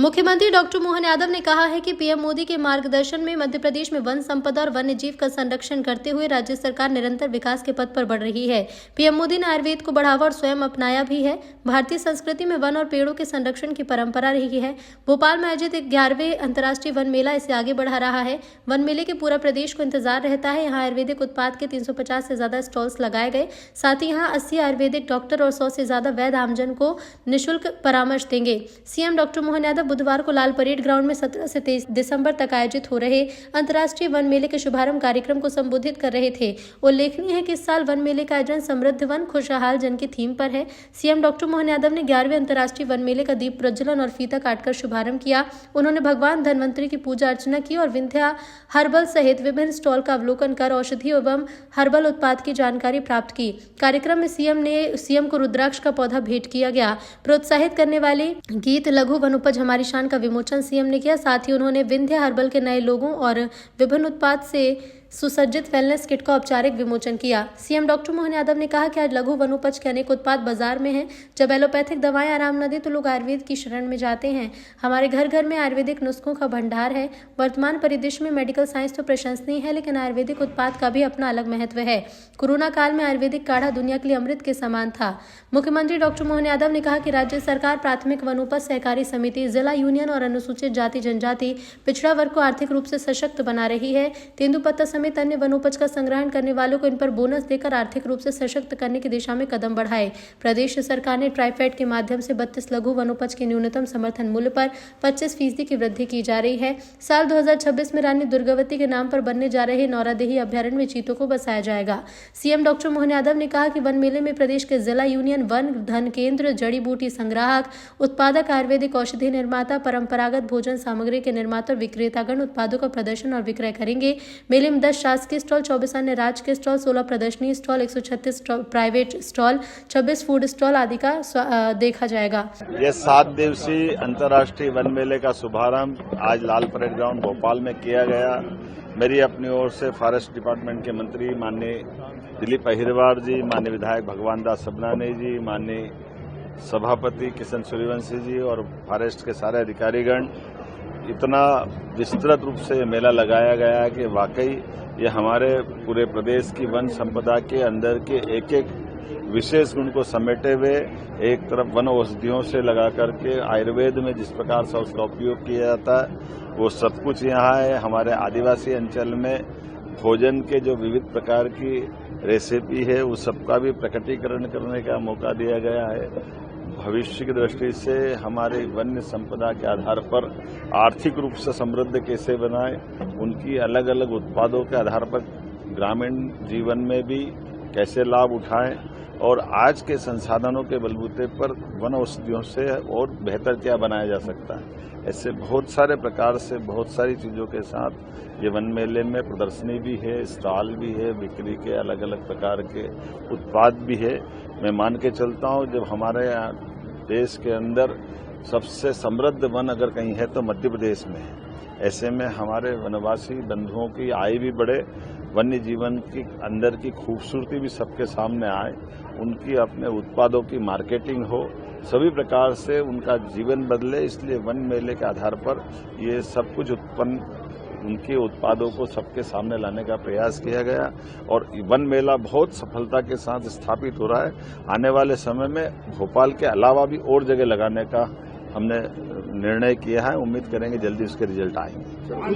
मुख्यमंत्री डॉक्टर मोहन यादव ने कहा है कि पीएम मोदी के मार्गदर्शन में मध्य प्रदेश में वन संपदा और वन्य जीव का संरक्षण करते हुए राज्य सरकार निरंतर विकास के पथ पर बढ़ रही है। पीएम मोदी ने आयुर्वेद को बढ़ावा और स्वयं अपनाया भी है। भारतीय संस्कृति में वन और पेड़ों के संरक्षण की परंपरा रही है। भोपाल में आयोजित 11वें अंतर्राष्ट्रीय वन मेला इसे आगे बढ़ा रहा है। वन मेले के पूरा प्रदेश को इंतजार रहता है। यहाँ आयुर्वेदिक उत्पाद के 350 से ज्यादा स्टॉल्स लगाए गए। साथ ही यहाँ 80 आयुर्वेदिक डॉक्टर और 100 से ज्यादा वैद्य आमजन को निःशुल्क परामर्श देंगे। सीएम डॉक्टर मोहन यादव बुधवार को लाल परेड ग्राउंड में 17 से 23 दिसंबर तक आयोजित हो रहे अंतर्राष्ट्रीय वन मेले के शुभारंभ कार्यक्रम को संबोधित कर रहे थे। उल्लेखनीय है कि इस साल वन मेले का आयोजन समृद्ध वन खुशहाल जन की थीम पर है। सीएम डॉक्टर मोहन यादव ने 11वें अंतर्राष्ट्रीय वन मेले का दीप प्रज्वलन और फीता काटकर शुभारंभ किया। उन्होंने भगवान धन्वंतरी की पूजा अर्चना की और विंध्या हर्बल सहित विभिन्न स्टॉल का अवलोकन कर औषधि एवं हर्बल उत्पाद की जानकारी प्राप्त की। कार्यक्रम में सीएम को रुद्राक्ष का पौधा भेंट किया गया। प्रोत्साहित करने वाले गीत लघु वन उपज हमारी शान का विमोचन सीएम ने किया। साथ ही उन्होंने विंध्या हर्बल के नए लोगों और विभिन्न उत्पाद से सुसज्जित वेलनेस किट का औपचारिक विमोचन किया। सीएम डॉक्टर मोहन यादव ने कहा कि आज लघु वनोपज के अनेक उत्पाद बाजार में हैं। जब एलोपैथिक दवाएं आराम न दें तो लोग आयुर्वेद की शरण में जाते हैं। हमारे घर घर में आयुर्वेदिक नुस्खों का भंडार है। वर्तमान परिदृश्य में मेडिकल साइंस तो प्रशंसनीय है, लेकिन आयुर्वेदिक उत्पाद का भी अपना अलग महत्व है। कोरोना काल में आयुर्वेदिक काढ़ा दुनिया के लिए अमृत के समान था। मुख्यमंत्री डॉक्टर मोहन यादव ने कहा कि राज्य सरकार प्राथमिक वनोपज सहकारी समिति, जिला यूनियन और अनुसूचित जाति जनजाति पिछड़ा वर्ग को आर्थिक रूप से सशक्त बना रही है। तेंदुपत्ता समेत अन्य वनोपज का संग्रहण करने वालों को इन पर बोनस देकर आर्थिक रूप से सशक्त करने की दिशा में कदम बढ़ाए। प्रदेश सरकार ने ट्राइफेड के माध्यम से 32 लघु वनोपज के न्यूनतम समर्थन मूल्य पर 25% की वृद्धि की जा रही है। साल 2026 में रानी दुर्गावती के नाम पर बनने जा रहे नौरादेही अभ्यारण्य में चीतों को बसाया जाएगा। सीएम डॉक्टर मोहन यादव ने कहा कि वन मेले में प्रदेश के जिला यूनियन, वन धन केंद्र, जड़ी बूटी संग्राहक, उत्पादक, आयुर्वेदिक औषधि निर्माता, परंपरागत भोजन सामग्री के निर्माता और विक्रेतागण उत्पादों का प्रदर्शन और विक्रय करेंगे। मेले में 10 शासकीय स्टॉल, 24 अन्य राज्य के स्टॉल, 16 प्रदर्शनी stall, 136 private stall, 26 food stall आदि का देखा जाएगा। यह 7 दिवसीय अंतर्राष्ट्रीय वन मेले का शुभारंभ आज लाल परेड ग्राउंड भोपाल में किया गया। मेरी अपनी ओर से फॉरेस्ट डिपार्टमेंट के मंत्री माननीय दिलीप अहिरवार जी, माननीय विधायक भगवान दास सबनानी जी, माननीय सभापति किशन सूर्यवंशी जी और फॉरेस्ट के सारे अधिकारीगण, इतना विस्तृत रूप से मेला लगाया गया है कि वाकई ये हमारे पूरे प्रदेश की वन संपदा के अंदर के एक एक विशेष गुण को समेटे हुए, एक तरफ वन औषधियों से लगा करके आयुर्वेद में जिस प्रकार से उसका उपयोग किया जाता है वो सब कुछ यहाँ है। हमारे आदिवासी अंचल में भोजन के जो विविध प्रकार की रेसिपी है उस सबका भी प्रकटीकरण करने का मौका दिया गया है। भविष्य की दृष्टि से हमारे वन्य संपदा के आधार पर आर्थिक रूप से समृद्ध कैसे बनाए, उनकी अलग अलग उत्पादों के आधार पर ग्रामीण जीवन में भी कैसे लाभ उठाएं और आज के संसाधनों के बलबूते पर वन औषधियों से और बेहतर क्या बनाया जा सकता है। ऐसे बहुत सारे प्रकार से बहुत सारी चीज़ों के साथ ये वन मेले में प्रदर्शनी भी है, स्टॉल भी है, बिक्री के अलग अलग प्रकार के उत्पाद भी है। मैं मान के चलता हूँ जब हमारे देश के अंदर सबसे समृद्ध वन अगर कहीं है तो मध्य प्रदेश में है। ऐसे में हमारे वनवासी बंधुओं की आय भी बढ़े, वन्य जीवन की अंदर की खूबसूरती भी सबके सामने आए, उनकी अपने उत्पादों की मार्केटिंग हो, सभी प्रकार से उनका जीवन बदले। इसलिए वन मेले के आधार पर ये सब कुछ उनके उत्पादों को सबके सामने लाने का प्रयास किया गया और वन मेला बहुत सफलता के साथ स्थापित हो रहा है। आने वाले समय में भोपाल के अलावा भी और जगह लगाने का हमने निर्णय किया है। उम्मीद करेंगे जल्दी उसके रिजल्ट आएंगे।